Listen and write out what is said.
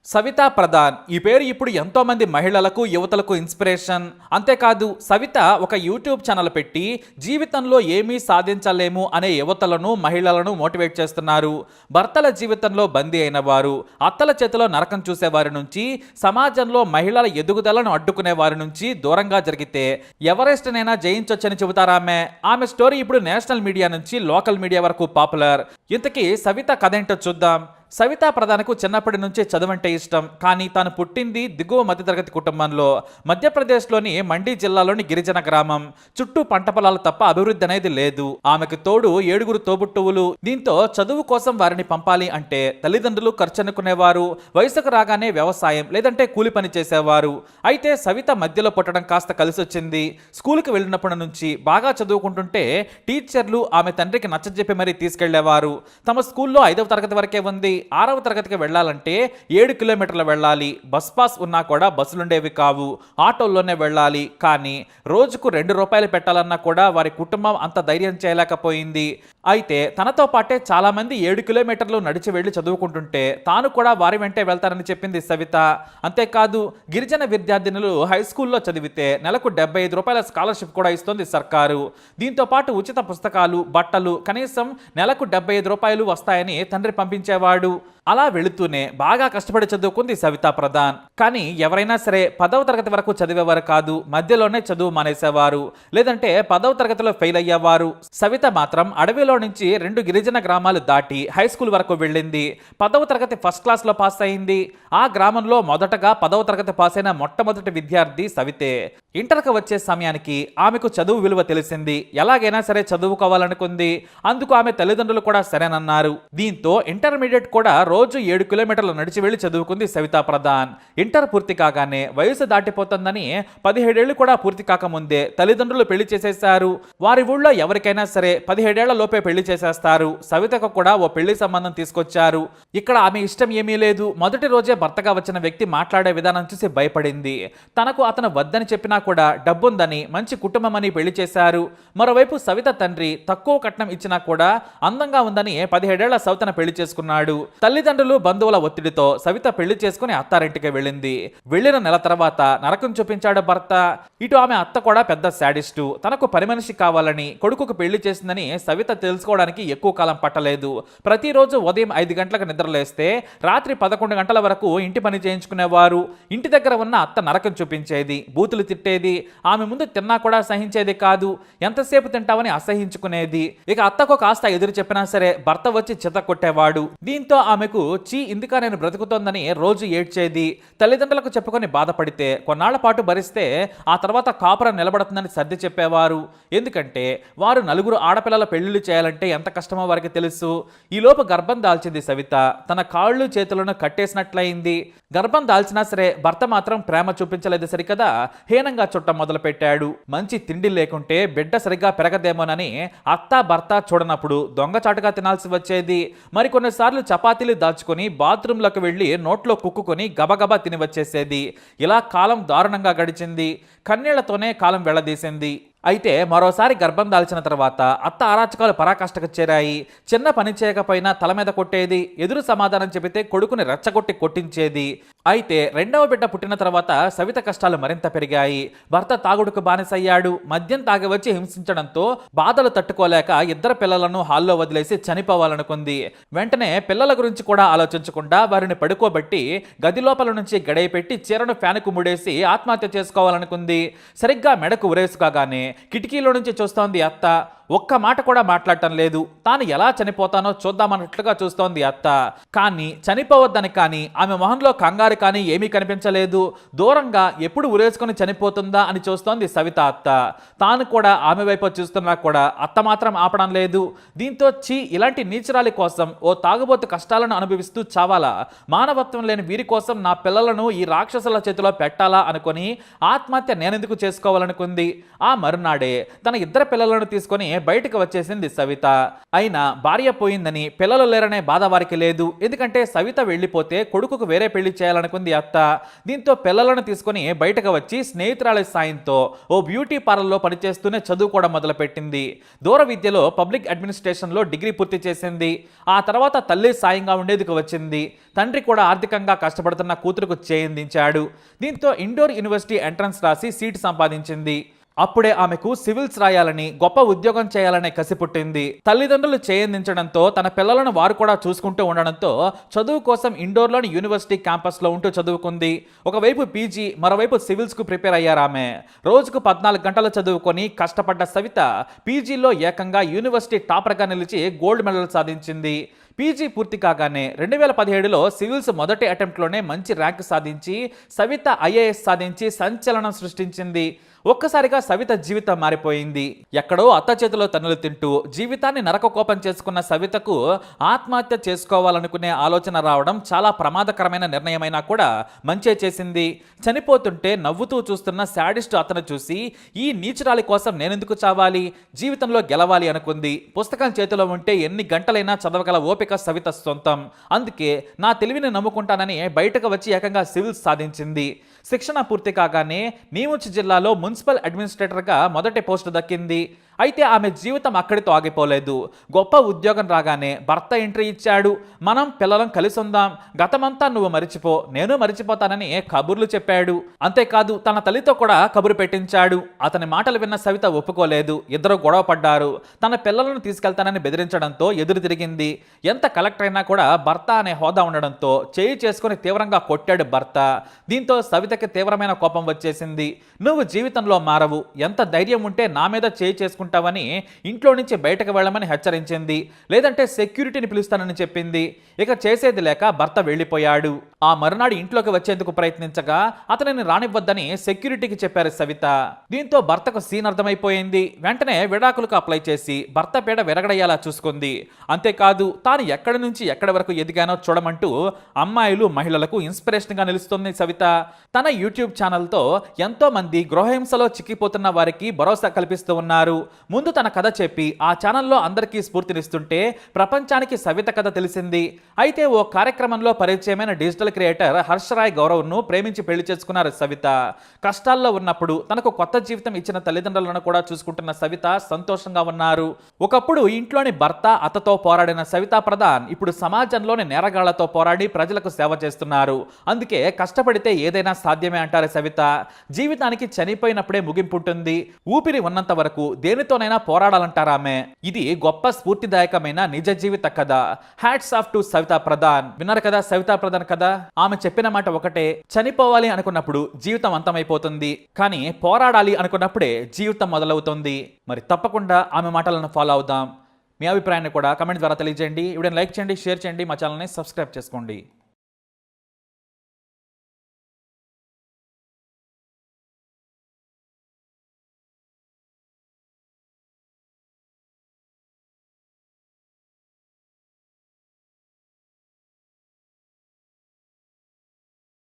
సవితా ప్రధాన్ ఈ పేరు ఇప్పుడు ఎంతో మంది మహిళలకు యువతలకు ఇన్స్పిరేషన్. అంతేకాదు సవిత ఒక యూట్యూబ్ ఛానల్ పెట్టి జీవితంలో ఏమీ సాధించలేము అనే యువతలను మహిళలను మోటివేట్ చేస్తున్నారు. భర్తల జీవితంలో బందీ అయిన వారు, అత్తల చేతిలో నరకం చూసే వారి నుంచి, సమాజంలో మహిళల ఎదుగుదలను అడ్డుకునే వారి నుంచి దూరంగా జరిగితే ఎవరెస్ట్ నైనా జయించొచ్చని చెబుతారామె. ఆమె స్టోరీ ఇప్పుడు నేషనల్ మీడియా నుంచి లోకల్ మీడియా వరకు పాపులర్. ఇంతకీ సవిత కథ ఏంటో చూద్దాం. సవితా ప్రధాన్కు చిన్నప్పటి నుంచే చదువంటే ఇష్టం. కానీ తాను పుట్టింది దిగువ మధ్యతరగతి కుటుంబంలో. మధ్యప్రదేశ్లోని మండి జిల్లాలోని గిరిజన గ్రామం. చుట్టూ పంట పొలాలు తప్ప అభివృద్ధి అనేది లేదు. ఆమెకు తోడు 7 తోబుట్టువులు. దీంతో చదువు కోసం వారిని పంపాలి అంటే తల్లిదండ్రులు ఖర్చనుకునేవారు. వయసుకు రాగానే వ్యవసాయం లేదంటే కూలి పని చేసేవారు. అయితే సవిత మధ్యలో పుట్టడం కాస్త కలిసొచ్చింది. స్కూల్కి వెళ్ళినప్పటి నుంచి బాగా చదువుకుంటుంటే టీచర్లు ఆమె తండ్రికి నచ్చజెప్పి మరీ తీసుకెళ్లేవారు. తమ స్కూల్లో 5వ తరగతి వరకే ఉంది. 6వ తరగతికి వెళ్ళాలంటే 7 కిలోమీటర్లు వెళ్ళాలి. బస్ పాస్ ఉన్నా కూడా బస్సులుండేవి కావు. ఆటోల్లోనే వెళ్ళాలి. కానీ రోజుకు 2 రూపాయలు పెట్టాలన్నా కూడా వారి కుటుంబం అంత ధైర్యం చేయలేకపోయింది. అయితే తనతో పాటే చాలా మంది 7 కిలోమీటర్లు నడిచి వెళ్లి చదువుకుంటుంటే తాను కూడా వారి వెంటే వెళ్తానని చెప్పింది సవిత. అంతేకాదు గిరిజన విద్యార్థినులు హై స్కూల్లో చదివితే నెలకు 75 రూపాయల స్కాలర్షిప్ కూడా ఇస్తోంది సర్కారు. దీంతో పాటు ఉచిత పుస్తకాలు, బట్టలు కనీసం నెలకు 75 రూపాయలు వస్తాయని తండ్రి పంపించేవాడు. అలా వెళుతూనే బాగా కష్టపడి చదువుకుంది సవితా ప్రధాన్. కానీ ఎవరైనా సరే 10వ తరగతి వరకు చదివేవారు కాదు. మధ్యలోనే చదువు మానేసేవారు, లేదంటే 10వ తరగతిలో ఫెయిల్ అయ్యేవారు. సవిత మాత్రం అడవిలో నుంచి 2 గిరిజన గ్రామాలు దాటి హై స్కూల్ వరకు వెళ్ళింది. 10వ తరగతి ఫస్ట్ క్లాస్లో పాస్ అయింది. ఆ గ్రామంలో మొదటగా 10వ తరగతి పాస్ అయిన మొట్టమొదటి విద్యార్థి సవితే. ఇంటర్కి వచ్చే సమయానికి ఆమెకు చదువు విలువ తెలిసింది. ఎలాగైనా సరే చదువుకోవాలనుకుంది. అందుకు ఆమె తల్లిదండ్రులు కూడా సరేనన్నారు. దీంతో ఇంటర్మీడియట్ కూడా రోజు 7 కిలోమీటర్లు నడిచి వెళ్లి చదువుకుంది సవితా ప్రధాన్. ఇంటర్ పూర్తి కాగానే వయసు దాటిపోతుందని 17 ఏళ్లు కూడా పూర్తి కాకముందే తల్లిదండ్రులు పెళ్లి చేసేశారు. వారి ఊళ్ళో ఎవరికైనా సరే 17 ఏళ్ల లోపే పెళ్లి చేసేస్తారు. సవితకు కూడా ఓ పెళ్లి సంబంధం తీసుకొచ్చారు. ఇక్కడ ఆమె ఇష్టం ఏమీ లేదు. మొదటి రోజే భర్తగా వచ్చిన వ్యక్తి మాట్లాడే విధానం చూసి భయపడింది. తనకు అతను వద్దని చెప్పినా కూడా డబ్బుందని, మంచి కుటుంబం అని పెళ్లి చేశారు. మరోవైపు సవిత తండ్రి తక్కువ కట్నం ఇచ్చినా కూడా అందంగా ఉందని 17 ఏళ్ల సవితను పెళ్లి చేసుకున్నాడు. తల్లిదండ్రులు, బంధువుల ఒత్తిడితో సవిత పెళ్లి చేసుకుని అత్తారింటికి వెళ్ళింది. వెళ్లిన నెల తర్వాత నరకం చూపించాడు భర్త. ఇటు ఆమె అత్త కూడా పెద్ద శాడిస్టు. తనకు పని మనిషి కావాలని కొడుకుకు పెళ్లి చేసిందని సవిత తెలుసుకోవడానికి ఎక్కువ కాలం పట్టలేదు. ప్రతిరోజు ఉదయం 5 గంటలకు నిద్రలేస్తే రాత్రి 11 గంటల వరకు ఇంటి పని చేయించుకునేవారు. ఇంటి దగ్గర ఉన్న అత్త నరకం చూపించేది, బూతులు తిట్టేది. ఆమె ముందు తిన్నా కూడా సహించేది కాదు. ఎంతసేపు తింటావని అసహించుకునేది. ఇక అత్తకు కాస్త ఎదురు చెప్పినా సరే భర్త వచ్చి చిత కొట్టేవాడు. దీంతో ఆమెకు ఇందుకా నేను బ్రతుకుతోందని రోజు ఏడ్చేది. తల్లిదండ్రులకు చెప్పుకొని బాధపడితే కొన్నాళ్ల పాటు భరిస్తే ఆ తర్వాత కాపురం నిలబడుతుందని సర్ది చెప్పేవారు. ఎందుకంటే వారు 4 ఆడపిల్లల పెళ్లిళ్ళు చేయాలంటే ఎంత కష్టమో వారికి తెలుసు. ఈలోపు గర్భం దాల్చింది సవిత. తన కాళ్ళు చేతులను కట్టేసినట్లయింది. గర్భం దాల్చినా సరే భర్త మాత్రం ప్రేమ చూపించలేదు సరికదా, హీనంగా చుట్టం మొదలుపెట్టాడు. మంచి తిండి లేకుంటే బిడ్డ సరిగ్గా పెరగదేమోనని అత్త భర్త చూడనప్పుడు దొంగచాటుగా తినాల్సి వచ్చేది. మరికొన్నిసార్లు చపాతీలు దాచుకొని బాత్రూంలోకి వెళ్లి నోట్లో కుక్కుని గబగబా తిని వచ్చేసేది. ఇలా కాలం దారుణంగా గడిచింది. కన్నీళ్లతోనే కాలం వెళ్లదీసింది. అయితే మరోసారి గర్భం దాల్చిన తర్వాత అత్త అరాచకాలు పరాకాష్ఠకు చేరాయి. చిన్న పని చేయకపోయినా తల మీద కొట్టేది. ఎదురు సమాధానం చెబితే కొడుకుని రెచ్చగొట్టి కొట్టించేది. అయితే 2వ బిడ్డ పుట్టిన తర్వాత సవిత కష్టాలు మరింత పెరిగాయి. భర్త తాగుడుకు బానిసయ్యాడు. మద్యం తాగి వచ్చి హింసించడంతో బాధలు తట్టుకోలేక 2 పిల్లలను హాల్లో వదిలేసి చనిపోవాలనుకుంది. వెంటనే పిల్లల గురించి కూడా ఆలోచించకుండా వారిని పడుకోబెట్టి గది లోపల నుంచి గడియ పెట్టి చీరను ఫ్యాన్కు ముడేసి ఆత్మహత్య చేసుకోవాలనుకుంది. సరిగ్గా మెడకు ఉరేసుకోగానే కిటికీలో నుంచి చూస్తోంది అత్త. ఒక్క మాట కూడా మాట్లాడటం లేదు. తాను ఎలా చనిపోతానో చూద్దామన్నట్లుగా చూస్తోంది అత్త. కానీ చనిపోవద్దని కానీ ఆమె మొహంలో కంగారు కానీ ఏమీ కనిపించలేదు. దూరంగా ఎప్పుడు ఉరేసుకొని చనిపోతుందా అని చూస్తోంది సవిత అత్త. తాను కూడా ఆమె వైపు చూస్తున్నా కూడా అత్త మాత్రం ఆపడం లేదు. దీంతో ఇలాంటి నీచరాలి కోసం ఓ తాగుబోతు కష్టాలను అనుభవిస్తూ చావాలా? మానవత్వం లేని వీరి కోసం నా పిల్లలను ఈ రాక్షసుల చేతిలో పెట్టాలా అనుకుని ఆత్మహత్య నేనెందుకు చేసుకోవాలనుకుంది. ఆ మరునాడే తన 2 పిల్లలను తీసుకొని బయటకు వచ్చేసింది సవిత. అయినా భార్య పోయిందని, పిల్లలు లేరనే బాధ వారికి లేదు. ఎందుకంటే సవిత వెళ్ళిపోతే కొడుకుకు వేరే పెళ్లి చేయాలనుకుంది అత్త. దీంతో పిల్లలను తీసుకుని బయటకు వచ్చి స్నేహితురాలి సాయంతో ఓ బ్యూటీ పార్లర్లో పనిచేస్తూనే చదువుకోవడం మొదలుపెట్టింది. దూర విద్యలో పబ్లిక్ అడ్మినిస్ట్రేషన్లో డిగ్రీ పూర్తి చేసింది. ఆ తర్వాత తల్లి సాయంగా ఉండేందుకు వచ్చింది. తండ్రి కూడా ఆర్థికంగా కష్టపడుతున్న కూతురుకు చేయందించాడు. దీంతో ఇండోర్ యూనివర్సిటీ ఎంట్రన్స్ రాసి సీటు సంపాదించింది. అప్పుడే ఆమెకు సివిల్స్ రాయాలని, గొప్ప ఉద్యోగం చేయాలనే కసి పుట్టింది. తల్లిదండ్రులు చేయందించడంతో తన పిల్లలను వారు కూడా చూసుకుంటూ ఉండడంతో చదువు కోసం ఇండోర్లోని యూనివర్సిటీ క్యాంపస్లో ఉంటూ చదువుకుంది. ఒకవైపు పీజీ, మరోవైపు సివిల్స్కు ప్రిపేర్ అయ్యారామె. రోజుకు 14 గంటలు చదువుకొని కష్టపడ్డ సవిత పీజీలో ఏకంగా యూనివర్సిటీ టాపర్గా నిలిచి గోల్డ్ మెడల్ సాధించింది. పీజీ పూర్తి కాగానే 2017లో సివిల్స్ మొదటి అటెంప్ట్లోనే మంచి ర్యాంక్ సాధించి సవిత ఐఏఎస్ సాధించి సంచలనం సృష్టించింది. ఒక్కసారిగా సవిత జీవితం మారిపోయింది. ఎక్కడో అత్త చేతిలో తన్నులు తింటూ జీవితాన్ని నరకకోపం చేసుకున్న సవితకు ఆత్మహత్య చేసుకోవాలనుకునే ఆలోచన రావడం చాలా ప్రమాదకరమైన నిర్ణయమైనా కూడా మంచే చేసింది. చనిపోతుంటే నవ్వుతూ చూస్తున్న శాడిస్ట్ అతను చూసి ఈ నీచురాలి కోసం నేనెందుకు చావాలి, జీవితంలో గెలవాలి అనుకుంది. పుస్తకం చేతిలో ఉంటే ఎన్ని గంటలైనా చదవగల ఓపిక సవిత సొంతం. అందుకే నా తెలివిని నమ్ముకుంటానని బయటకు వచ్చి ఏకంగా సివిల్స్ సాధించింది. శిక్షణ పూర్తి కాగానే నీముచ్ జిల్లాలో మున్సిపల్ అడ్మినిస్ట్రేటర్గా మొదటి పోస్టు దక్కింది. అయితే ఆమె జీవితం అక్కడితో ఆగిపోలేదు. గొప్ప ఉద్యోగం రాగానే భర్త ఎంట్రీ ఇచ్చాడు. మనం పిల్లలం కలిసి ఉందాం, గతమంతా నువ్వు మరిచిపో, నేను మరిచిపోతానని కబుర్లు చెప్పాడు. అంతేకాదు తన తల్లితో కూడా కబురు పెట్టించాడు. అతని మాటలు విన్న సవిత ఒప్పుకోలేదు. ఇద్దరు గొడవ పడ్డారు. తన పిల్లలను తీసుకెళ్తానని బెదిరించడంతో ఎదురు తిరిగింది. ఎంత కలెక్టర్ అయినా కూడా భర్త అనే హోదా ఉండడంతో చేయి చేసుకుని తీవ్రంగా కొట్టాడు భర్త. దీంతో సవితకి తీవ్రమైన కోపం వచ్చేసింది. నువ్వు జీవితంలో మారవు, ఎంత ధైర్యం ఉంటే నా మీద చేయి చేసుకుంటావని ఇంట్లో నుంచి బయటకు వెళ్ళమని హెచ్చరించింది. లేదంటే సెక్యూరిటీని పిలుస్తానని చెప్పింది. ఇక చేసేది లేక భర్త వెళ్ళిపోయాడు. ఆ మరునాడు ఇంట్లోకి వచ్చేందుకు ప్రయత్నించగా అతనిని రానివ్వద్దని సెక్యూరిటీకి చెప్పారు సవిత. దీంతో భర్తకు సీన్ అర్థమైపోయింది. వెంటనే విడాకులకు అప్లై చేసి భర్త పీడ విరగడయ్యేలా చూసుకుంది. అంతేకాదు తాను ఎక్కడి నుంచి ఎక్కడి వరకు ఎదిగానో చూడమంటూ అమ్మాయిలు, మహిళలకు ఇన్స్పిరేషన్గా నిలుస్తుంది సవిత. తన యూట్యూబ్ ఛానల్తో ఎంతో మంది గృహహింసలో చిక్కిపోతున్న వారికి భరోసా కల్పిస్తూ ఉన్నారు. ముందు తన కథ చెప్పి ఆ ఛానల్లో అందరికీ స్ఫూర్తినిస్తుంటే ప్రపంచానికి సవిత కథ తెలిసింది. అయితే ఓ కార్యక్రమంలో పరిచయమైన డిజిటల్ క్రియేటర్ హర్షరాయ్ గౌరవ్ను ప్రేమించి పెళ్లి చేసుకున్నారు సవిత. కష్టాల్లో ఉన్నప్పుడు తనకు కొత్త జీవితం ఇచ్చిన తల్లిదండ్రులను కూడా చూసుకుంటున్న సవిత సంతోషంగా ఉన్నారు. ఒకప్పుడు ఇంట్లోని భర్త, అత్తతో పోరాడిన సవితా ప్రధాన్ ఇప్పుడు సమాజంలోని నేరగాళ్లతో పోరాడి ప్రజలకు సేవ చేస్తున్నారు. అందుకే కష్టపడితే ఏదైనా సాధ్యమే అంటారు సవిత. జీవితానికి చనిపోయినప్పుడే ముగింపుంటుంది. ఊపిరి ఉన్నంత వరకు దేనితోనైనా పోరాడాలంటారామె. ఇది గొప్ప స్ఫూర్తిదాయకమైన నిజ జీవిత కథ. Hats off to Savitha Pradhan. విన్నారు కదా సవితా ప్రధాన్ కదా. ఆమె చెప్పిన మాట ఒకటే, చనిపోవాలి అనుకున్నప్పుడు జీవితం అంతమైపోతుంది, కానీ పోరాడాలి అనుకున్నప్పుడే జీవితం మొదలవుతుంది. మరి తప్పకుండా ఆమె మాటలను ఫాలో అవుదాం. మీ అభిప్రాయాన్ని కూడా కమెంట్ ద్వారా తెలియజేయండి. వీడియోని లైక్ చేయండి, షేర్ చేయండి, మా ఛానల్ని సబ్స్క్రైబ్ చేసుకోండి.